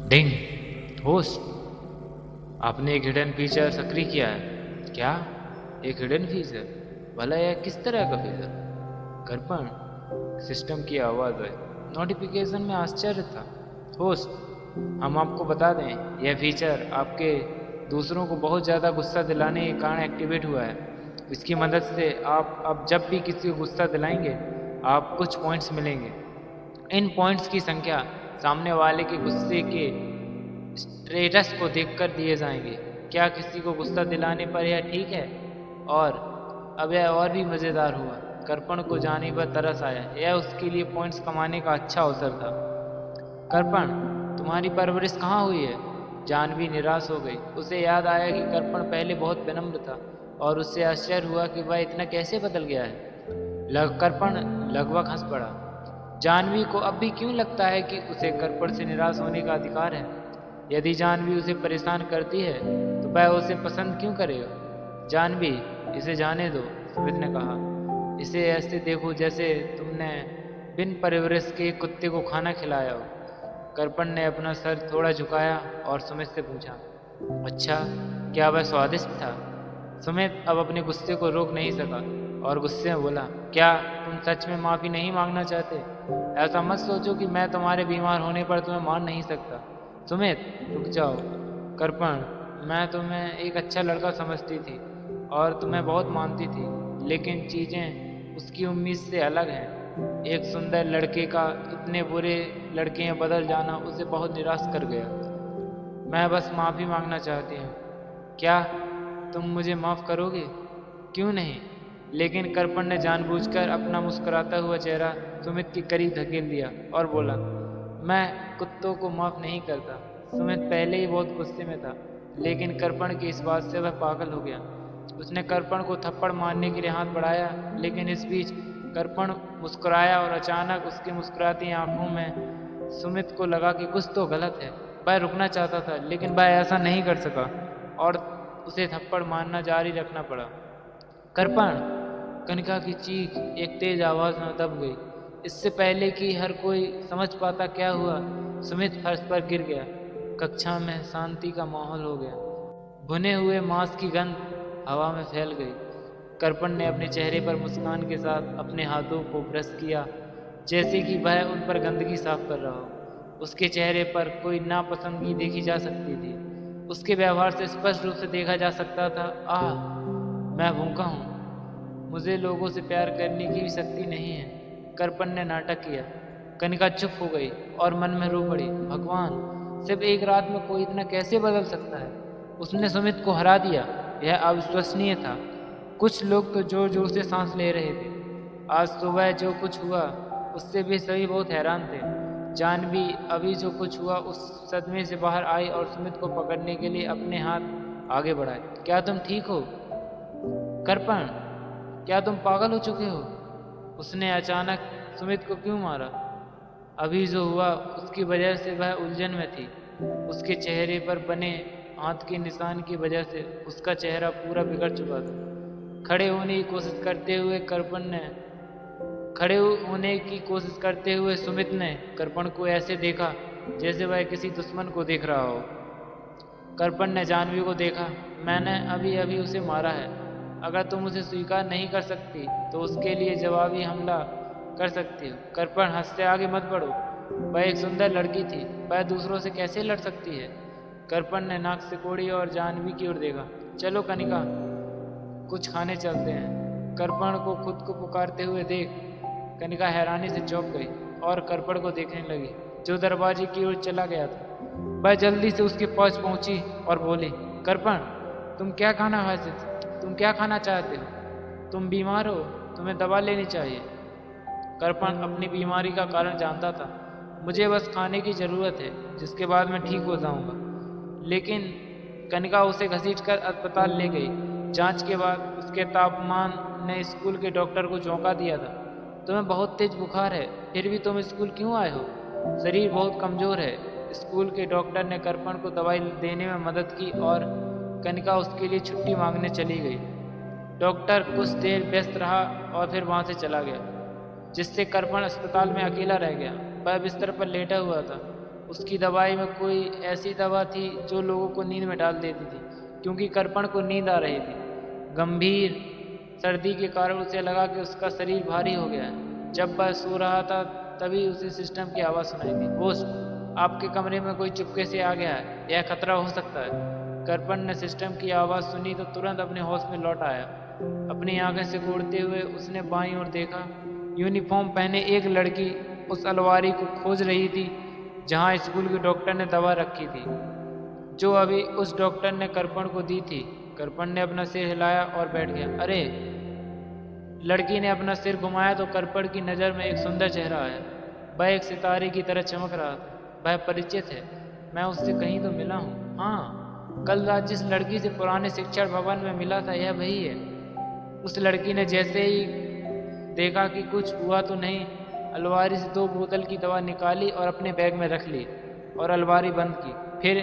डिंग। Host, आपने एक hidden feature सक्रिय किया है। क्या? एक हिडन फीचर? भला यह किस तरह का फीचर? कर्पण, सिस्टम की आवाज़ आई। नोटिफिकेशन में आश्चर्य था। होस्ट, हम आपको बता दें, यह फीचर आपके दूसरों को बहुत ज़्यादा गुस्सा दिलाने के कारण एक्टिवेट हुआ है। इसकी मदद से आप अब जब भी किसी को गुस्सा दिलाएंगे, आप कुछ पॉइंट्स मिलेंगे। इन पॉइंट्स की संख्या सामने वाले के गुस्से के स्टेटस को देखकर दिए जाएंगे। क्या किसी को गुस्सा दिलाने पर यह ठीक है? और अब यह और भी मज़ेदार हुआ। कर्पण को जाने पर तरस आया। यह उसके लिए पॉइंट्स कमाने का अच्छा अवसर था। कर्पण, तुम्हारी परवरिश कहाँ हुई है? जानवी निराश हो गई। उसे याद आया कि कर्पण पहले बहुत विनम्र था और उससे आश्चर्य हुआ कि वह इतना कैसे बदल गया है। कर्पण लगभग हंस पड़ा। जानवी को अब भी क्यों लगता है कि उसे कर्पण से निराश होने का अधिकार है? यदि जानवी उसे परेशान करती है तो वह उसे पसंद क्यों करेगा? जानवी, इसे जाने दो, सुमित ने कहा। इसे ऐसे देखो जैसे तुमने बिन परवरिश के एक कुत्ते को खाना खिलाया हो। कर्पण ने अपना सर थोड़ा झुकाया और सुमित से पूछा, अच्छा, क्या वह स्वादिष्ट था? सुमित अब अपने गुस्से को रोक नहीं सका और गुस्से में बोला, क्या तुम सच में माफ़ी नहीं मांगना चाहते? ऐसा मत सोचो कि मैं तुम्हारे बीमार होने पर तुम्हें मार नहीं सकता। सुमित, रुक जाओ। कर्पण, मैं तुम्हें एक अच्छा लड़का समझती थी और तुम्हें बहुत मानती थी, लेकिन चीज़ें उसकी उम्मीद से अलग हैं। एक सुंदर लड़के का इतने बुरे लड़के में बदल जाना उसे बहुत निराश कर गया। मैं बस माफ़ी मांगना चाहती हूँ। क्या तुम मुझे माफ़ करोगे? क्यों नहीं? लेकिन कर्पण ने जानबूझकर अपना मुस्कुराता हुआ चेहरा सुमित के करीब धकेल दिया और बोला, मैं कुत्तों को माफ़ नहीं करता। सुमित पहले ही बहुत गुस्से में था, लेकिन कर्पण की इस बात से वह पागल हो गया। उसने कर्पण को थप्पड़ मारने के लिए हाथ बढ़ाया, लेकिन इस बीच कर्पण मुस्कुराया और अचानक उसकी मुस्कुराती आंखों में सुमित को लगा कि कुछ तो गलत है। वह रुकना चाहता था, लेकिन वह ऐसा नहीं कर सका और उसे थप्पड़ मारना जारी रखना पड़ा। कर्पण, कनिका की चीख एक तेज आवाज में दब गई। इससे पहले कि हर कोई समझ पाता क्या हुआ, सुमित फर्श पर गिर गया। कक्षा में शांति का माहौल हो गया। भुने हुए मांस की गंध हवा में फैल गई। कर्पण ने अपने चेहरे पर मुस्कान के साथ अपने हाथों को ब्रश किया, जैसे कि वह उन पर गंदगी साफ कर रहा हो। उसके चेहरे पर कोई नापसंदगी देखी जा सकती थी। उसके व्यवहार से स्पष्ट रूप से देखा जा सकता था, आह, मैं भूखा हूँ, मुझे लोगों से प्यार करने की भी शक्ति नहीं है। कर्पण ने नाटक किया। कनिका चुप हो गई और मन में रो पड़ी। भगवान, सिर्फ एक रात में कोई इतना कैसे बदल सकता है? उसने सुमित को हरा दिया। यह अविश्वसनीय था। कुछ लोग तो जोर जोर से सांस ले रहे थे। आज सुबह जो कुछ हुआ उससे भी सभी बहुत हैरान थे। जानवी अभी जो कुछ हुआ उस सदमे से बाहर आई और सुमित को पकड़ने के लिए अपने हाथ आगे बढ़ाए। क्या तुम ठीक हो? कर्पण, क्या तुम पागल हो चुके हो? उसने अचानक सुमित को क्यों मारा? अभी जो हुआ उसकी वजह से वह उलझन में थी। उसके चेहरे पर बने हाथ के निशान की वजह से उसका चेहरा पूरा बिगड़ चुका था। खड़े होने की कोशिश करते हुए सुमित ने कर्पण को ऐसे देखा जैसे वह किसी दुश्मन को देख रहा हो। कर्पण ने जानवी को देखा। मैंने अभी अभी उसे मारा है। अगर तुम उसे स्वीकार नहीं कर सकती तो उसके लिए जवाबी हमला कर सकती हो। कर्पण, हंसते आगे मत बढ़ो। वह एक सुंदर लड़की थी, वह दूसरों से कैसे लड़ सकती है? कर्पण ने नाक सिकोड़ी और जानवी की ओर देखा। चलो कनिका, कुछ खाने चलते हैं। कर्पण को खुद को पुकारते हुए देख कनिका हैरानी से चौंक गई और कर्पण को देखने लगी, जो दरवाजे की ओर चला गया था। वह जल्दी से उसके पास पहुंची और बोली, कर्पण, तुम क्या खाना चाहते हो? तुम बीमार हो, तुम्हें दवा लेनी चाहिए। कर्पण अपनी बीमारी का कारण जानता था। मुझे बस खाने की ज़रूरत है, जिसके बाद मैं ठीक हो जाऊंगा। लेकिन कनिका उसे घसीटकर अस्पताल ले गई। जांच के बाद उसके तापमान ने स्कूल के डॉक्टर को चौंका दिया था। तुम्हें बहुत तेज बुखार है, फिर भी तुम स्कूल क्यों आए हो? शरीर बहुत कमज़ोर है। स्कूल के डॉक्टर ने कर्पण को दवाई देने में मदद की और कनिका उसके लिए छुट्टी मांगने चली गई। डॉक्टर कुछ देर व्यस्त रहा और फिर वहाँ से चला गया, जिससे कर्पण अस्पताल में अकेला रह गया। वह बिस्तर पर लेटा हुआ था। उसकी दवाई में कोई ऐसी दवा थी जो लोगों को नींद में डाल देती थी, क्योंकि कर्पण को नींद आ रही थी। गंभीर सर्दी के कारण उसे लगा कि उसका शरीर भारी हो गया है। जब वह सो रहा था तभी उसे सिस्टम की आवाज़ सुनाई दी, होस्ट, आपके कमरे में कोई चुपके से आ गया है, यह खतरा हो सकता है। कर्पण ने सिस्टम की आवाज़ सुनी तो तुरंत अपने होश में लौट आया। अपनी आंखें सिकोड़ते हुए उसने बाईं ओर देखा। यूनिफॉर्म पहने एक लड़की उस अलमारी को खोज रही थी जहां स्कूल के डॉक्टर ने दवा रखी थी, जो अभी उस डॉक्टर ने कर्पण को दी थी। कर्पण ने अपना सिर हिलाया और बैठ गया। अरे! लड़की ने अपना सिर घुमाया तो कर्पण की नज़र में एक सुंदर चेहरा आया। वह एक सितारे की तरह चमक रहा था। वह परिचित है, मैं उससे कहीं तो मिला हूँ। हाँ, कल रात जिस लड़की से पुराने शिक्षण भवन में मिला था, यह वही है। उस लड़की ने जैसे ही देखा कि कुछ हुआ तो नहीं, अलमारी से 2 बोतल की दवा निकाली और अपने बैग में रख ली और अलमारी बंद की। फिर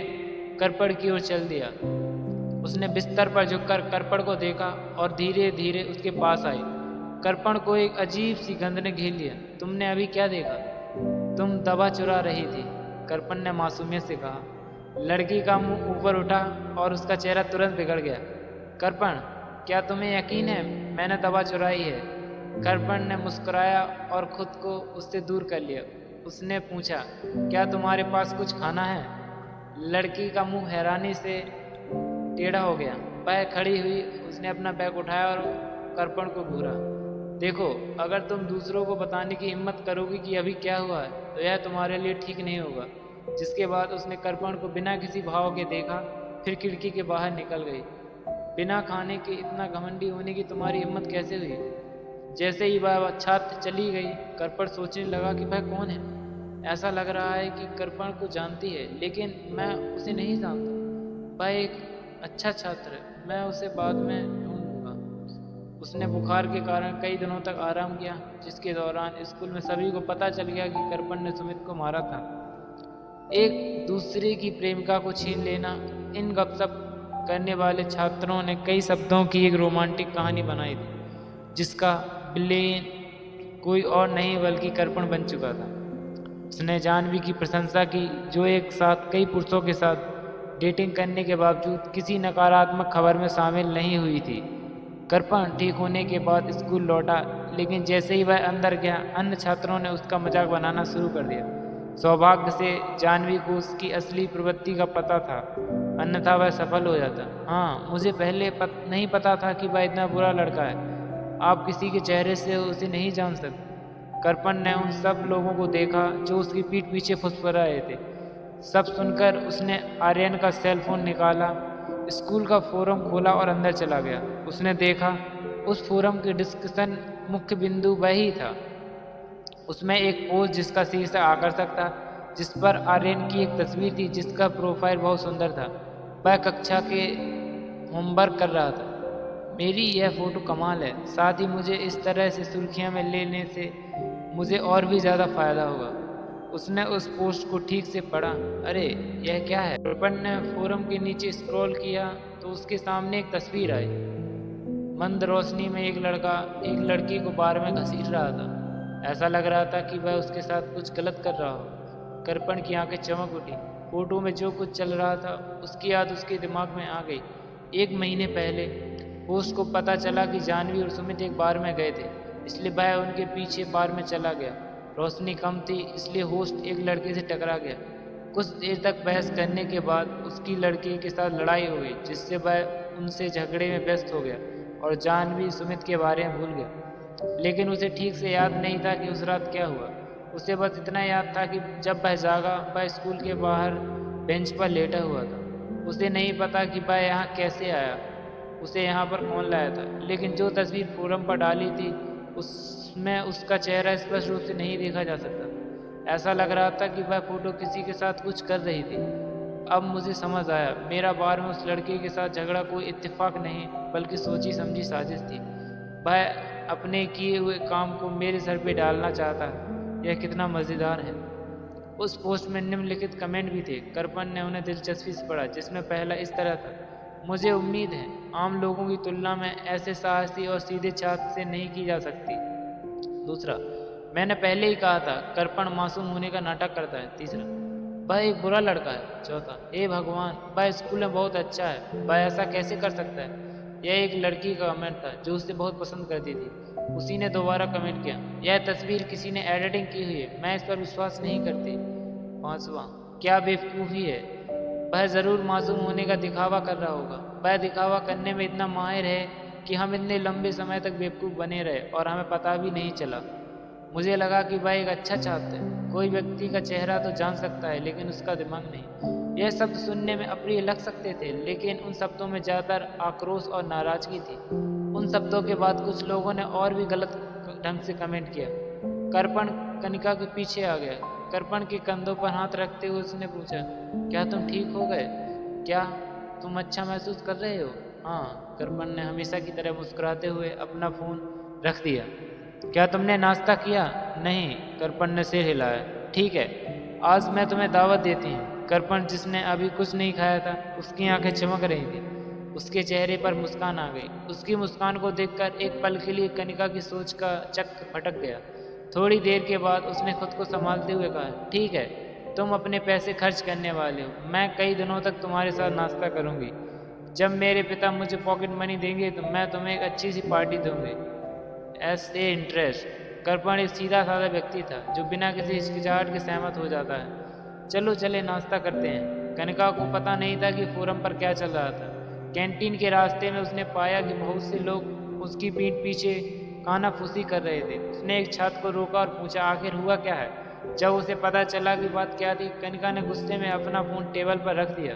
कर्पण की ओर चल दिया। उसने बिस्तर पर झुककर कर्पण को देखा और धीरे धीरे उसके पास आई। कर्पण को एक अजीब सी गंध ने घेर लिया। तुमने अभी क्या देखा? तुम दवा चुरा रही थी, कर्पण ने मासूमियत से कहा। लड़की का मुंह ऊपर उठा और उसका चेहरा तुरंत बिगड़ गया। कर्पण, क्या तुम्हें यकीन है मैंने दवा चुराई है? कर्पण ने मुस्कुराया और खुद को उससे दूर कर लिया। उसने पूछा, क्या तुम्हारे पास कुछ खाना है? लड़की का मुंह हैरानी से टेढ़ा हो गया। वह खड़ी हुई, उसने अपना बैग उठाया और कर्पण को घूरा। देखो, अगर तुम दूसरों को बताने की हिम्मत करोगी कि अभी क्या हुआ है, तो यह तुम्हारे लिए ठीक नहीं होगा। जिसके बाद उसने कर्पण को बिना किसी भाव के देखा, फिर खिड़की के बाहर निकल गई। बिना खाने के इतना घमंडी होने की तुम्हारी हिम्मत कैसे हुई? जैसे ही वह छात्र चली गई, कर्पण सोचने लगा कि वह कौन है। ऐसा लग रहा है कि कर्पण को जानती है, लेकिन मैं उसे नहीं जानता। वह एक अच्छा छात्र है, मैं उसे बाद में ढूंढ लूँगा। उसने बुखार के कारण कई दिनों तक आराम किया, जिसके दौरान स्कूल में सभी को पता चल गया कि कर्पण ने सुमित को मारा था। एक दूसरे की प्रेमिका को छीन लेना। इन गपशप करने वाले छात्रों ने कई शब्दों की एक रोमांटिक कहानी बनाई थी, जिसका विलेन कोई और नहीं बल्कि कर्पण बन चुका था। उसने जाह्नवी की प्रशंसा की, जो एक साथ कई पुरुषों के साथ डेटिंग करने के बावजूद किसी नकारात्मक खबर में शामिल नहीं हुई थी। कर्पण ठीक होने के बाद स्कूल लौटा, लेकिन जैसे ही वह अंदर गया, अन्य छात्रों ने उसका मजाक बनाना शुरू कर दिया। सौभाग्य से जाह्नवी को उसकी असली प्रवृत्ति का पता था, अन्यथा वह सफल हो जाता। हाँ, मुझे पहले नहीं पता था कि वह इतना बुरा लड़का है। आप किसी के चेहरे से उसे नहीं जान सकते। कर्पण ने उन सब लोगों को देखा जो उसकी पीठ पीछे फुसफुसा रहे थे। सब सुनकर उसने आर्यन का सेल फोन निकाला, स्कूल का फोरम खोला और अंदर चला गया। उसने देखा उस फोरम की डिस्कशन मुख्य बिंदु वही था। उसमें एक पोस्ट जिसका शीर्षक आकर्षक था, जिस पर आर्यन की एक तस्वीर थी जिसका प्रोफाइल बहुत सुंदर था। वह कक्षा के होमवर्क कर रहा था। मेरी यह फोटो कमाल है, साथ ही मुझे इस तरह से सुर्खियां में लेने से मुझे और भी ज़्यादा फायदा होगा। उसने उस पोस्ट को ठीक से पढ़ा। अरे, यह क्या है? कर्पण ने फोरम के नीचे स्क्रॉल किया तो उसके सामने एक तस्वीर आई। मंद रोशनी में एक लड़का एक लड़की को बार में घसीट रहा था। ऐसा लग रहा था कि वह उसके साथ कुछ गलत कर रहा हो। कर्पण की आंखें चमक उठी। फोटो में जो कुछ चल रहा था उसकी याद उसके दिमाग में आ गई। 1 महीने पहले होस्ट को पता चला कि जाह्नवी और सुमित एक बार में गए थे, इसलिए वह उनके पीछे बार में चला गया। रोशनी कम थी, इसलिए होस्ट एक लड़के से टकरा गया। कुछ देर तक बहस करने के बाद उसकी लड़के के साथ लड़ाई हो गई, जिससे वह उनसे झगड़े में व्यस्त हो गया और जाह्नवी सुमित के बारे में भूल गया। लेकिन उसे ठीक से याद नहीं था कि उस रात क्या हुआ। उसे बस इतना याद था कि जब वह जागा, वह स्कूल के बाहर बेंच पर लेटा हुआ था। उसे नहीं पता कि वह यहाँ कैसे आया, उसे यहाँ पर कौन लाया था। लेकिन जो तस्वीर फोरम पर डाली थी उसमें उसका चेहरा स्पष्ट रूप से नहीं देखा जा सकता। ऐसा लग रहा था कि वह फोटो किसी के साथ कुछ कर रही थी। अब मुझे समझ आया, मेरा बार में उस लड़के के साथ झगड़ा कोई इत्तेफाक नहीं बल्कि सोची समझी साजिश थी। वह अपने किए हुए काम को मेरे सर पे डालना चाहता है। यह कितना मज़ेदार है। उस पोस्ट में निम्नलिखित कमेंट भी थे। कर्पण ने उन्हें दिलचस्पी से पढ़ा, जिसमें पहला इस तरह था, मुझे उम्मीद है आम लोगों की तुलना में ऐसे साहसी और सीधे छात्र से नहीं की जा सकती। दूसरा, मैंने पहले ही कहा था कर्पण मासूम होने का नाटक करता है। तीसरा, वह एक बुरा लड़का है। चौथा, हे भगवान, वह स्कूल में बहुत अच्छा है, वह ऐसा कैसे कर सकता है। यह एक लड़की का कमेंट था जो उसे बहुत पसंद करती थी। उसी ने दोबारा कमेंट किया, यह तस्वीर किसी ने एडिटिंग की हुई है, मैं इस पर विश्वास नहीं करती। पांचवा, क्या बेवकूफ़ी है, वह ज़रूर मासूम होने का दिखावा कर रहा होगा। वह दिखावा करने में इतना माहिर है कि हम इतने लंबे समय तक बेवकूफ़ बने रहे और हमें पता भी नहीं चला। मुझे लगा कि वह एक अच्छा छात्र है। कोई व्यक्ति का चेहरा तो जान सकता है लेकिन उसका दिमाग नहीं। यह शब्द सुनने में अप्रिय लग सकते थे लेकिन उन शब्दों में ज़्यादातर आक्रोश और नाराज़गी थी। उन शब्दों के बाद कुछ लोगों ने और भी गलत ढंग से कमेंट किया। कर्पण कनिका के पीछे आ गया। कर्पण के कंधों पर हाथ रखते हुए उसने पूछा, क्या तुम ठीक हो गए? क्या तुम अच्छा महसूस कर रहे हो? हाँ, कर्पण ने हमेशा की तरह मुस्कुराते हुए अपना फ़ोन रख दिया। क्या तुमने नाश्ता किया? नहीं, कर्पण ने सिर हिलाया। ठीक है, आज मैं तुम्हें दावत देती हूँ। कर्पण, जिसने अभी कुछ नहीं खाया था, उसकी आंखें चमक रही थी। उसके चेहरे पर मुस्कान आ गई। उसकी मुस्कान को देखकर एक पल के लिए कनिका की सोच का चक्र फटक गया। थोड़ी देर के बाद उसने खुद को संभालते हुए कहा, ठीक है, तुम अपने पैसे खर्च करने वाले हो, मैं कई दिनों तक तुम्हारे साथ नाश्ता करूंगी। जब मेरे पिता मुझे पॉकेट मनी देंगे तो मैं तुम्हें एक अच्छी सी पार्टी दूंगी। ऐसे इंटरेस्ट। कर्पण एक सीधा साधा व्यक्ति था जो बिना किसी हिचकिचाहट के सहमत हो जाता है। चलो चले नाश्ता करते हैं। कनिका को पता नहीं था कि फोरम पर क्या चल रहा था। कैंटीन के रास्ते में उसने पाया कि बहुत से लोग उसकी पीठ पीछे कानाफूसी कर रहे थे। उसने एक छात्र को रोका और पूछा, आखिर हुआ क्या है? जब उसे पता चला कि बात क्या थी, कनिका ने गुस्से में अपना फ़ोन टेबल पर रख दिया।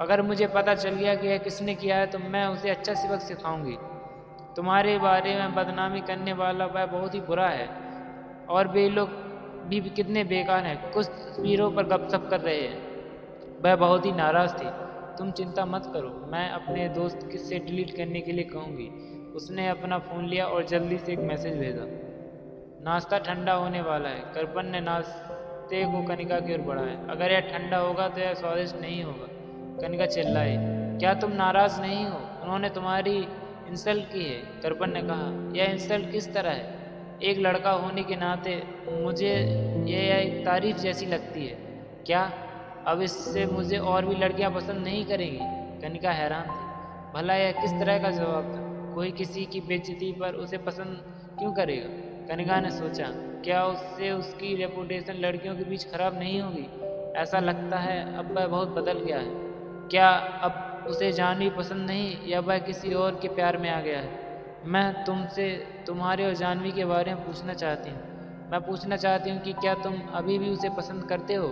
अगर मुझे पता चल गया कि यह किसने किया है तो मैं उसे अच्छा सबक सिखाऊंगी। तुम्हारे बारे में बदनामी करने वाला वह बहुत ही बुरा है और वे लोग भी कितने बेकार हैं, कुछ तस्वीरों पर गपशप कर रहे हैं। वह बहुत ही नाराज़ थी। तुम चिंता मत करो, मैं अपने दोस्त से डिलीट करने के लिए कहूँगी। उसने अपना फ़ोन लिया और जल्दी से एक मैसेज भेजा, नाश्ता ठंडा होने वाला है। कर्पण ने नाश्ते को कनिका की ओर बढ़ाया। अगर यह ठंडा होगा तो यह स्वादिष्ट नहीं होगा। कनिका चिल्लाई, क्या तुम नाराज़ नहीं हो? उन्होंने तुम्हारी इंसल्ट की है। कर्पण ने कहा, यह इंसल्ट किस तरह है? एक लड़का होने के नाते मुझे यह एक तारीफ जैसी लगती है। क्या अब इससे मुझे और भी लड़कियां पसंद नहीं करेंगी? कनिका हैरान थी। भला यह किस तरह का जवाब था? कोई किसी की बेइज्जती पर उसे पसंद क्यों करेगा? कनिका ने सोचा, क्या उससे उसकी रेपुटेशन लड़कियों के बीच खराब नहीं होगी? ऐसा लगता है अब वह बहुत बदल गया है। क्या अब उसे जानवी पसंद नहीं या वह किसी और के प्यार में आ गया है? मैं तुमसे तुम्हारे और जानवी के बारे में पूछना चाहती हूँ। मैं पूछना चाहती हूँ कि क्या तुम अभी भी उसे पसंद करते हो?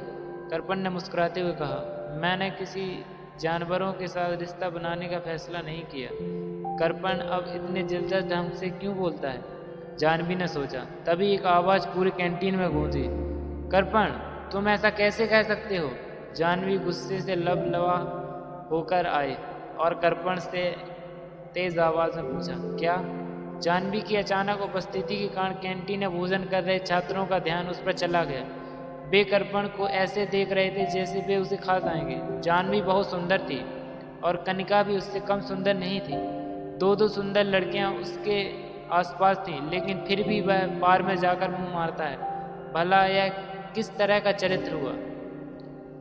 कर्पण ने मुस्कुराते हुए कहा, मैंने किसी जानवरों के साथ रिश्ता बनाने का फैसला नहीं किया। कर्पण अब इतने जल्द ढंग से क्यों बोलता है? जानवी ने सोचा। तभी एक आवाज़ पूरी कैंटीन में गूंजी, कर्पण, तुम ऐसा कैसे कह सकते हो? जानवी गुस्से से लबलबा होकर आए और कर्पण से तेज आवाज में पूछा, क्या? जानवी की अचानक उपस्थिति के कारण कैंटीन में भोजन कर रहे छात्रों का ध्यान उस पर चला गया। वे कर्पण को ऐसे देख रहे थे जैसे वे उसे खा जाएंगे। जानवी बहुत सुंदर थी और कनिका भी उससे कम सुंदर नहीं थी। दो दो सुंदर लड़कियां उसके आसपास थीं, लेकिन फिर भी वह बार में जाकर मुंह मारता है। भला यह किस तरह का चरित्र हुआ?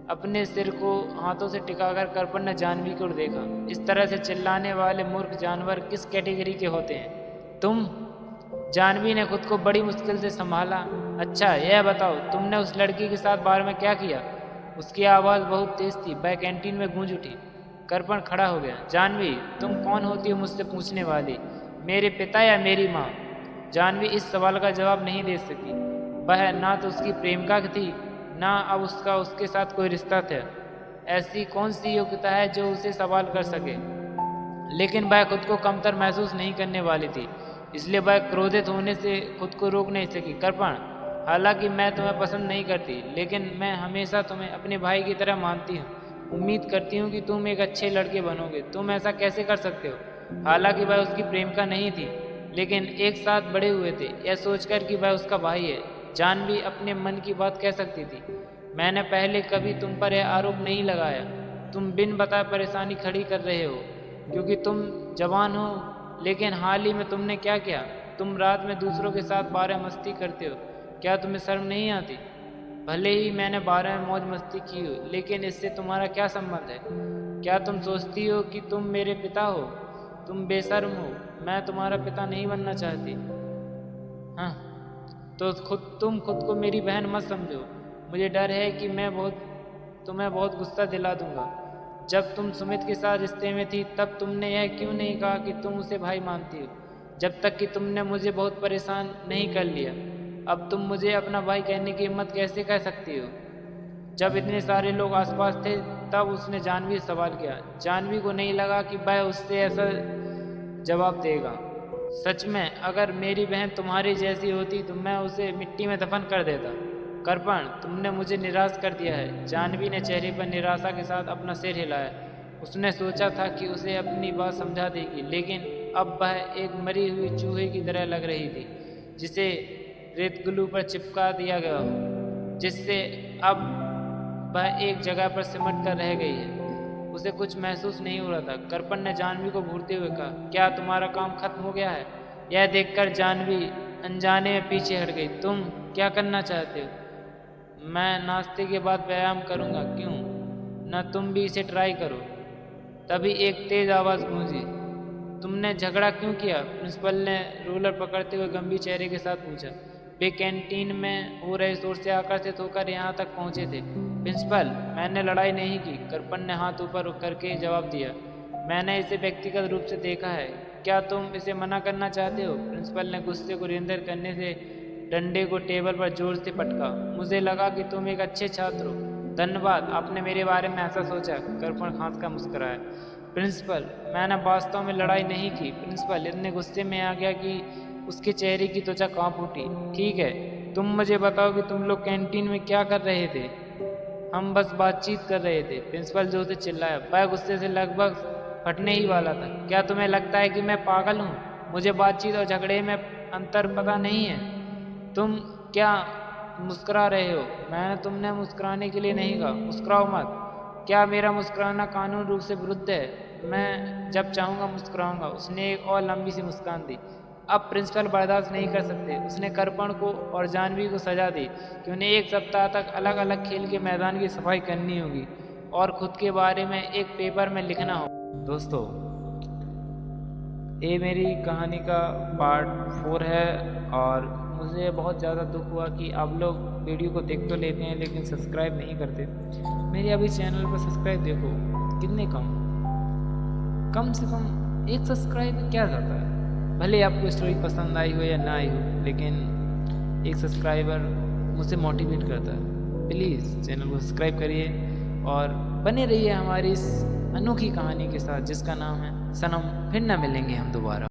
अपने सिर को हाथों से टिकाकर कर्पण ने जानवी की ओर देखा। इस तरह से चिल्लाने वाले मूर्ख जानवर किस कैटेगरी के होते हैं? तुम? जानवी ने खुद को बड़ी मुश्किल से संभाला। अच्छा, यह बताओ, तुमने उस लड़की के साथ बार में क्या किया? उसकी आवाज़ बहुत तेज थी, वह कैंटीन में गूंज उठी। कर्पण खड़ा हो गया। जानवी, तुम कौन होती हो मुझसे पूछने वाली? मेरे पिता या मेरी माँ? जानवी इस सवाल का जवाब नहीं दे सकी। वह ना तो उसकी प्रेमिका थी, ना अब उसका उसके साथ कोई रिश्ता था। ऐसी कौन सी योग्यता है जो उसे सवाल कर सके? लेकिन वह खुद को कमतर महसूस नहीं करने वाली थी, इसलिए वह क्रोधित होने से खुद को रोक नहीं सकी। कर्पण, हालांकि मैं तुम्हें पसंद नहीं करती, लेकिन मैं हमेशा तुम्हें अपने भाई की तरह मानती हूँ। उम्मीद करती हूँ कि तुम एक अच्छे लड़के बनोगे। तुम ऐसा कैसे कर सकते हो? हालांकि वह उसकी प्रेमिका नहीं थी, लेकिन एक साथ बड़े हुए थे, यह सोचकर कि वह उसका भाई है। जानवी अपने मन की बात कह सकती थी। मैंने पहले कभी तुम पर यह आरोप नहीं लगाया। तुम बिन बताए परेशानी खड़ी कर रहे हो क्योंकि तुम जवान हो, लेकिन हाल ही में तुमने क्या किया? तुम रात में दूसरों के साथ बारह मस्ती करते हो। क्या तुम्हें शर्म नहीं आती? भले ही मैंने 12 में मौज मस्ती की हो, लेकिन इससे तुम्हारा क्या संबंध है? क्या तुम सोचती हो कि तुम मेरे पिता हो? तुम बेशर्म हो। मैं तुम्हारा पिता नहीं बनना चाहती। हाँ, तो तुम खुद को मेरी बहन मत समझो। मुझे डर है कि मैं तुम्हें बहुत गुस्सा दिला दूंगा। जब तुम सुमित के साथ रिश्ते में थी तब तुमने यह क्यों नहीं कहा कि तुम उसे भाई मानती हो, जब तक कि तुमने मुझे बहुत परेशान नहीं कर लिया। अब तुम मुझे अपना भाई कहने की हिम्मत कैसे कर सकती हो? जब इतने सारे लोग आसपास थे तब उसने जाह्नवी से सवाल किया। जाह्नवी को नहीं लगा कि वह उससे ऐसा जवाब देगा। सच में अगर मेरी बहन तुम्हारी जैसी होती तो मैं उसे मिट्टी में दफन कर देता। कृपण, तुमने मुझे निराश कर दिया है। जाह्नवी ने चेहरे पर निराशा के साथ अपना सिर हिलाया। उसने सोचा था कि उसे अपनी बात समझा देगी, लेकिन अब वह एक मरी हुई चूहे की तरह लग रही थी जिसे रेतगुल्लू पर चिपका दिया गया हो, जिससे अब वह एक जगह पर सिमट कर रह गई है। उसे कुछ महसूस नहीं हो रहा था। कृपण ने जाह्नवी को घूरते हुए कहा, क्या तुम्हारा काम खत्म हो गया है? यह देखकर जाह्नवी अनजाने में पीछे हट गई। तुम क्या करना चाहते हो? मैं नाश्ते के बाद व्यायाम करूंगा। क्यों न तुम भी इसे ट्राई करो? तभी एक तेज आवाज गूंजी। तुमने झगड़ा क्यों किया? प्रिंसिपल ने रूलर पकड़ते हुए गंभीर चेहरे के साथ पूछा। वे कैंटीन में हो रहे शोर से आकर्षित होकर यहाँ तक पहुँचे थे। प्रिंसिपल, मैंने लड़ाई नहीं की, कृपण ने हाथ ऊपर करके जवाब दिया। मैंने इसे व्यक्तिगत रूप से देखा है। क्या तुम इसे मना करना चाहते हो? प्रिंसिपल ने गुस्से को नियंत्रित करने से डंडे को टेबल पर जोर से पटका। मुझे लगा कि तुम एक अच्छे छात्र हो। धन्यवाद, आपने मेरे बारे में ऐसा सोचा। कृपण खांस का मुस्कुराया। प्रिंसिपल, मैंने वास्तव में लड़ाई नहीं की। प्रिंसिपल इतने गुस्से में आ गया कि उसके चेहरे की त्वचा कांप उठी। ठीक है, तुम मुझे बताओ कि तुम लोग कैंटीन में क्या कर रहे थे? हम बस बातचीत कर रहे थे। प्रिंसिपल जोर से चिल्लाया। वह गुस्से से लगभग फटने ही वाला था। क्या तुम्हें लगता है कि मैं पागल हूँ? मुझे बातचीत और झगड़े में अंतर पता नहीं है? तुम क्या मुस्कुरा रहे हो? मैंने तुमने मुस्कुराने के लिए नहीं कहा। मुस्कुराओ मत। क्या मेरा मुस्कुराना कानून रूप से विरुद्ध है? मैं जब चाहूँगा मुस्कुराऊंगा। उसने एक और लंबी सी मुस्कान दी। अब प्रिंसिपल बर्दाश्त नहीं कर सकते। उसने कृपण को और जाह्नवी को सजा दी कि उन्हें एक सप्ताह तक अलग अलग खेल के मैदान की सफाई करनी होगी और खुद के बारे में एक पेपर में लिखना होगा। दोस्तों, ये मेरी कहानी का पार्ट 4 है और मुझे बहुत ज़्यादा दुख हुआ कि आप लोग वीडियो को देख तो लेते हैं लेकिन सब्सक्राइब नहीं करते। मेरे अभी चैनल पर सब्सक्राइब देखो कितने कम से कम एक सब्सक्राइब में क्या जाता है। भले आपको स्टोरी पसंद आई हो या ना आई हो, लेकिन एक सब्सक्राइबर मुझे मोटिवेट करता है। प्लीज़ चैनल को सब्सक्राइब करिए और बने रहिए हमारी इस अनोखी कहानी के साथ जिसका नाम है सनम। फिर ना मिलेंगे हम दोबारा।